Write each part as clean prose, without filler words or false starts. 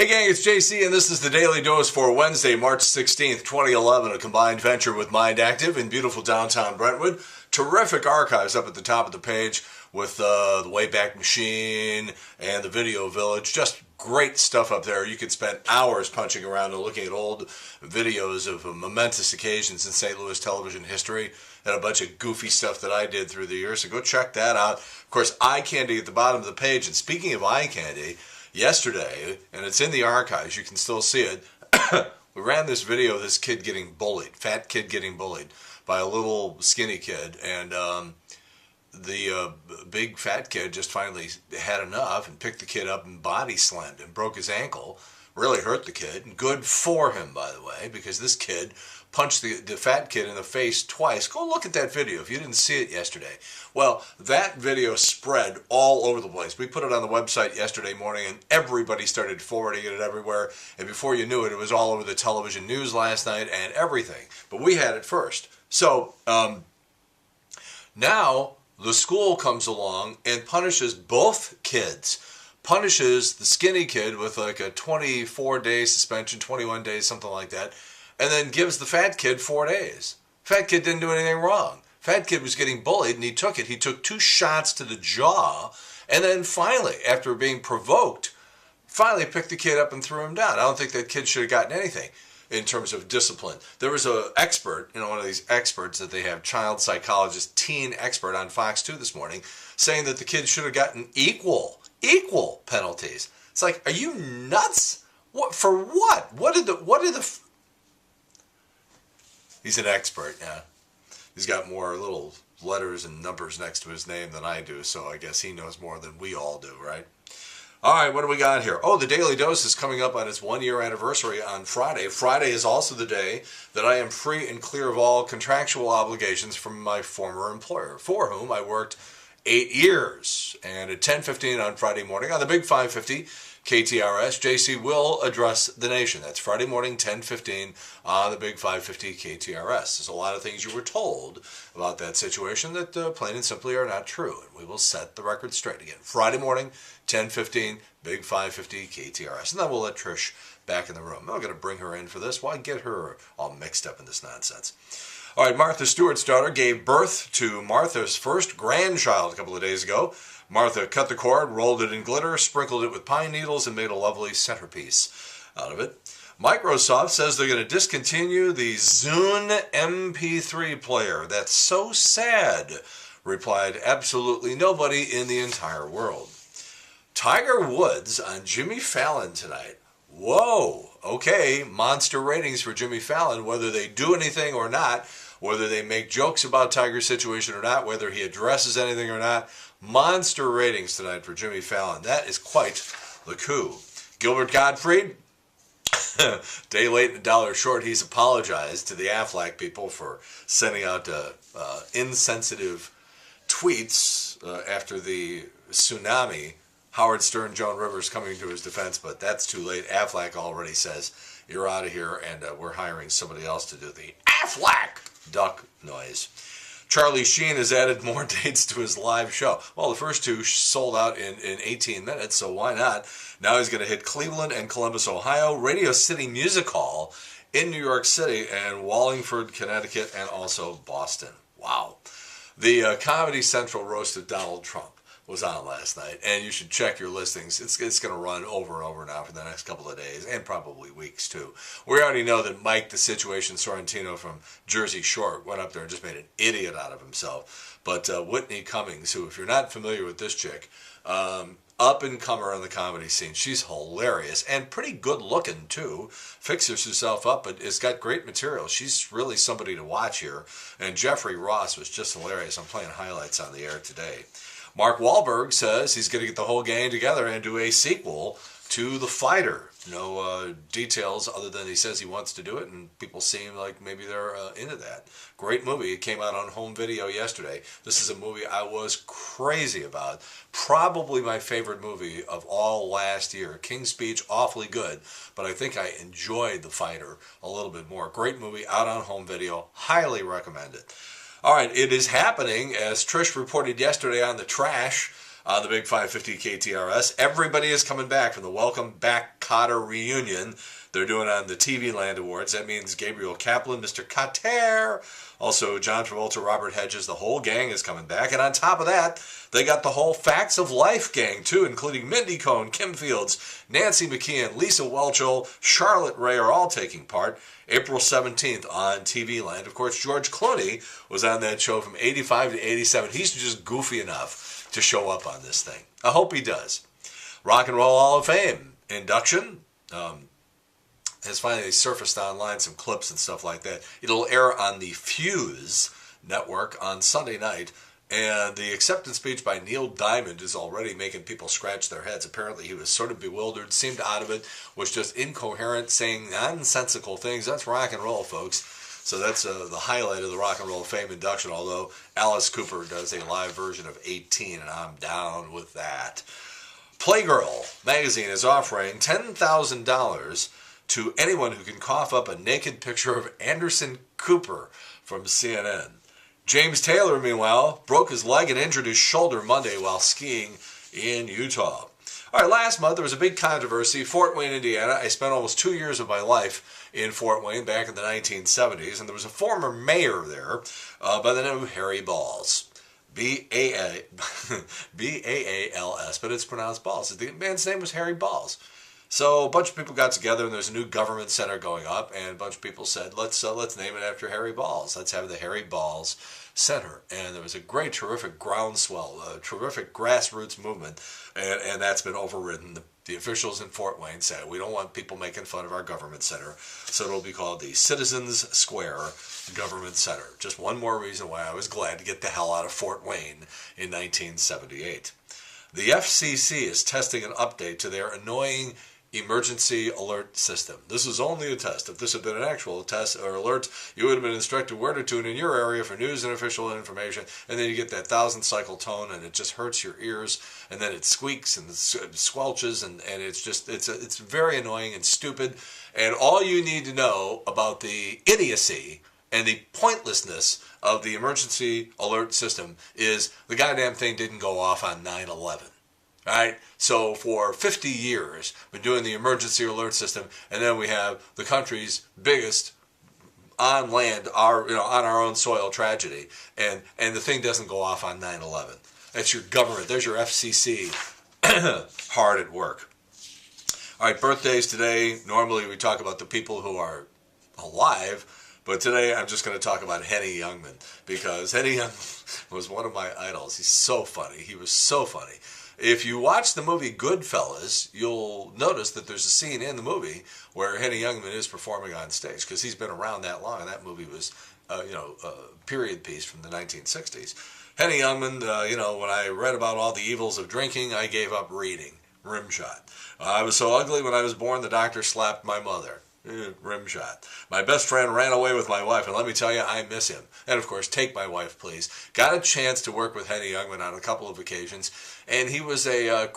Hey gang, it's JC and this is the Daily Dose for Wednesday, March 16th, 2011, a combined venture with Mind Active in beautiful downtown Brentwood. Terrific archives up at the top of the page with the Wayback Machine and the Video Village. Just great stuff up there. You could spend hours punching around and looking at old videos of momentous occasions in St. Louis television history and a bunch of goofy stuff that I did through the years. So go check that out. Of course, eye candy at the bottom of the page. And speaking of eye candy, yesterday, and it's in the archives, you can still see it, we ran this video of this kid getting bullied, fat kid getting bullied by a little skinny kid, and the big fat kid just finally had enough and picked the kid up and body slammed him, broke his ankle, really hurt the kid, and good for him, by the way, because this kid punched the fat kid in the face twice. Go look at that video if you didn't see it yesterday. Well, that video spread all over the place. We put it on the website yesterday morning and everybody started forwarding it everywhere. And before you knew it, it was all over the television news last night and everything. But we had it first. So now the school comes along and punishes both kids. Punishes the skinny kid with like a 24-day suspension, 21 days, something like that. And then gives the fat kid 4 days. Fat kid didn't do anything wrong. Fat kid was getting bullied and he took it. He took 2 shots to the jaw and then finally, after being provoked, finally picked the kid up and threw him down. I don't think that kid should have gotten anything in terms of discipline. There was an expert, one of these experts that they have, child psychologist, teen expert on Fox 2 this morning, saying that the kid should have gotten equal penalties. It's like, are you nuts? What for what? What did the He's an expert, yeah. He's got more little letters and numbers next to his name than I do, so I guess he knows more than we all do, right? All right, what do we got here? Oh, the Daily Dose is coming up on its 1-year anniversary on Friday. Friday is also the day that I am free and clear of all contractual obligations from my former employer, for whom I worked 8 years. And at 10:15 on Friday morning on the Big 550, KTRS, JC will address the nation. That's Friday morning, 10:15 on the Big 550 KTRS. There's a lot of things you were told about that situation that plain and simply are not true. And we will set the record straight again. Friday morning, 10:15, Big 550 KTRS. And then we'll let Trish back in the room. I'm not going to bring her in for this. Why get her all mixed up in this nonsense? All right, Martha Stewart's daughter gave birth to Martha's first grandchild a couple of days ago. Martha cut the cord, rolled it in glitter, sprinkled it with pine needles, and made a lovely centerpiece out of it. Microsoft says they're going to discontinue the Zune MP3 player. That's so sad, replied absolutely nobody in the entire world. Tiger Woods on Jimmy Fallon tonight. Whoa, okay, monster ratings for Jimmy Fallon, whether they do anything or not, whether they make jokes about Tiger's situation or not, whether he addresses anything or not. Monster ratings tonight for Jimmy Fallon. That is quite the coup. Gilbert Gottfried, day late and a dollar short, he's apologized to the Aflac people for sending out insensitive tweets after the tsunami. Howard Stern, Joan Rivers coming to his defense, but that's too late. Aflac already says, you're out of here, and we're hiring somebody else to do the Aflac duck noise. Charlie Sheen has added more dates to his live show. Well, the first 2 sold out in 18 minutes, so why not? Now he's going to hit Cleveland and Columbus, Ohio, Radio City Music Hall in New York City, and Wallingford, Connecticut, and also Boston. Wow. The Comedy Central roast of Donald Trump was on last night, and you should check your listings. It's going to run over and over now for the next couple of days, and probably weeks too. We already know that Mike, the Situation Sorrentino from Jersey Shore, went up there and just made an idiot out of himself. But Whitney Cummings, who, if you're not familiar with this chick, up-and-comer on the comedy scene. She's hilarious and pretty good-looking, too. Fixes herself up, but has got great material. She's really somebody to watch here. And Jeffrey Ross was just hilarious. I'm playing highlights on the air today. Mark Wahlberg says he's going to get the whole gang together and do a sequel to The Fighter. No details other than he says he wants to do it, and people seem like maybe they're into that. Great movie. It came out on home video yesterday. This is a movie I was crazy about. Probably my favorite movie of all last year. King's Speech, awfully good, but I think I enjoyed The Fighter a little bit more. Great movie, out on home video. Highly recommend it. All right, it is happening, as Trish reported yesterday on The Trash. on the Big 550 KTRS. Everybody is coming back from the Welcome Back Kotter reunion. They're doing it on the TV Land Awards. That means Gabriel Kaplan, Mr. Kotter, also John Travolta, Robert Hedges, the whole gang is coming back. And on top of that, they got the whole Facts of Life gang, too, including Mindy Cohn, Kim Fields, Nancy McKeon, Lisa Whelchel, Charlotte Ray are all taking part. April 17th on TV Land. Of course, George Clooney was on that show from 85 to 87. He's just goofy enough to show up on this thing. I hope he does. Rock and Roll Hall of Fame induction has finally surfaced online, some clips and stuff like that. It'll air on the Fuse network on Sunday night. And the acceptance speech by Neil Diamond is already making people scratch their heads. Apparently he was sort of bewildered, seemed out of it, was just incoherent, saying nonsensical things. That's rock and roll, folks. So that's the highlight of the Rock and Roll of Fame induction, although Alice Cooper does a live version of 18, and I'm down with that. Playgirl magazine is offering $10,000 to anyone who can cough up a naked picture of Anderson Cooper from CNN. James Taylor, meanwhile, broke his leg and injured his shoulder Monday while skiing in Utah. All right, last month there was a big controversy. Fort Wayne, Indiana. I spent almost 2 years of my life in Fort Wayne back in the 1970s, and there was a former mayor there by the name of Harry Balls. B-A-A-L-S, but it's pronounced Balls. The man's name was Harry Balls. So a bunch of people got together, and there's a new government center going up, and a bunch of people said, let's name it after Harry Balls. Let's have the Harry Balls Center. And there was a great, terrific groundswell, a terrific grassroots movement, and that's been overridden. The officials in Fort Wayne said, we don't want people making fun of our government center, so it'll be called the Citizens Square Government Center. Just one more reason why I was glad to get the hell out of Fort Wayne in 1978. The FCC is testing an update to their annoying emergency alert system. This is only a test. If this had been an actual test or alert, you would have been instructed where to tune in your area for news and official information, and then you get that 1,000-cycle tone, and it just hurts your ears, and then it squeaks and squelches, and it's very annoying and stupid, and all you need to know about the idiocy and the pointlessness of the emergency alert system is the goddamn thing didn't go off on 9/11. Right? So for 50 years, we've been doing the emergency alert system, and then we have the country's biggest on land, on our own soil tragedy, and the thing doesn't go off on 9/11. That's your government. There's your FCC hard at work. All right, birthdays today. Normally we talk about the people who are alive, but today I'm just going to talk about Henny Youngman, because Henny Youngman was one of my idols. He's so funny. He was so funny. If you watch the movie Goodfellas, you'll notice that there's a scene in the movie where Henny Youngman is performing on stage, because he's been around that long, and that movie was, a period piece from the 1960s. Henny Youngman, when I read about all the evils of drinking, I gave up reading. Rimshot. I was so ugly when I was born, the doctor slapped my mother. Rimshot. My best friend ran away with my wife, and let me tell you, I miss him. And of course, Take My Wife, Please. Got a chance to work with Henny Youngman on a couple of occasions, and he was a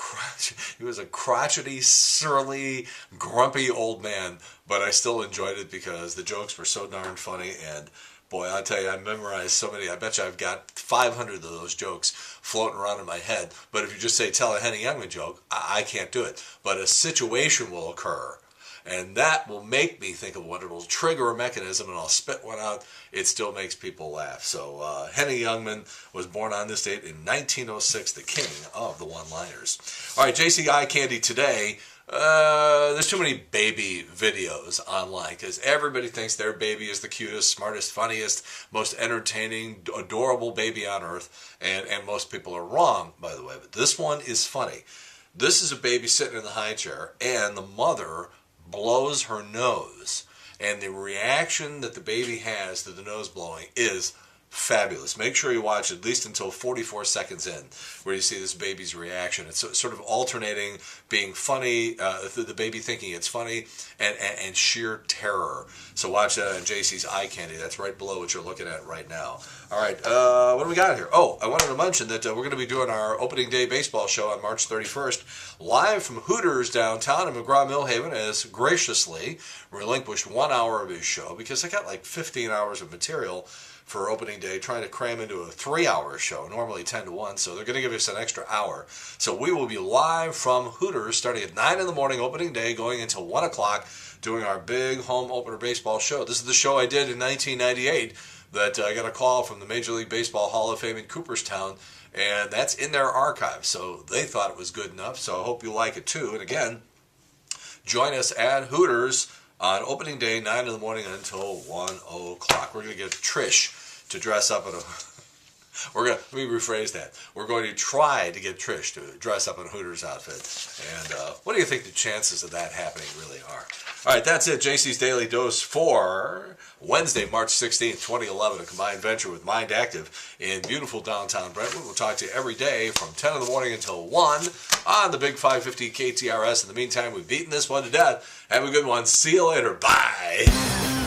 crotchety, surly, grumpy old man, but I still enjoyed it because the jokes were so darn funny, and boy, I'll tell you, I memorized so many. I bet you I've got 500 of those jokes floating around in my head. But if you just say, tell a Henny Youngman joke, I can't do it. But a situation will occur, and that will make me think of one. It'll trigger a mechanism, and I'll spit one out. It still makes people laugh. So Henny Youngman was born on this date in 1906, the king of the one-liners. All right, JC Eye Candy today. There's too many baby videos online because everybody thinks their baby is the cutest, smartest, funniest, most entertaining, adorable baby on earth, and most people are wrong, by the way. But this one is funny. This is a baby sitting in the high chair, and the mother blows her nose, and the reaction that the baby has to the nose blowing is fabulous. Make sure you watch at least until 44 seconds in, where you see this baby's reaction. It's sort of alternating being funny, the baby thinking it's funny, and sheer terror. So watch that on JC's Eye Candy. That's right below what you're looking at right now. All right, what do we got here? Oh, I wanted to mention that we're going to be doing our opening day baseball show on March 31st, live from Hooters downtown in McGraw-Millhaven, has graciously relinquished 1 hour of his show because I got like 15 hours of material for opening day, trying to cram into a 3-hour show, normally 10 to 1, so they're going to give us an extra hour. So we will be live from Hooters starting at 9 in the morning opening day, going until 1 o'clock, doing our big home opener baseball show. This is the show I did in 1998 that I got a call from the Major League Baseball Hall of Fame in Cooperstown, and that's in their archive, so they thought it was good enough, so I hope you like it too. And again, join us at Hooters on opening day, 9 in the morning until 1 o'clock. We're going to get Trish to dress up in a... Let me rephrase that. We're going to try to get Trish to dress up in a Hooters outfit. And what do you think the chances of that happening really are? All right, that's it. JC's Daily Dose for Wednesday, March 16th, 2011, a combined venture with Mind Active in beautiful downtown Brentwood. We'll talk to you every day from 10 in the morning until 1 on the Big 550 KTRS. In the meantime, we've beaten this one to death. Have a good one. See you later. Bye.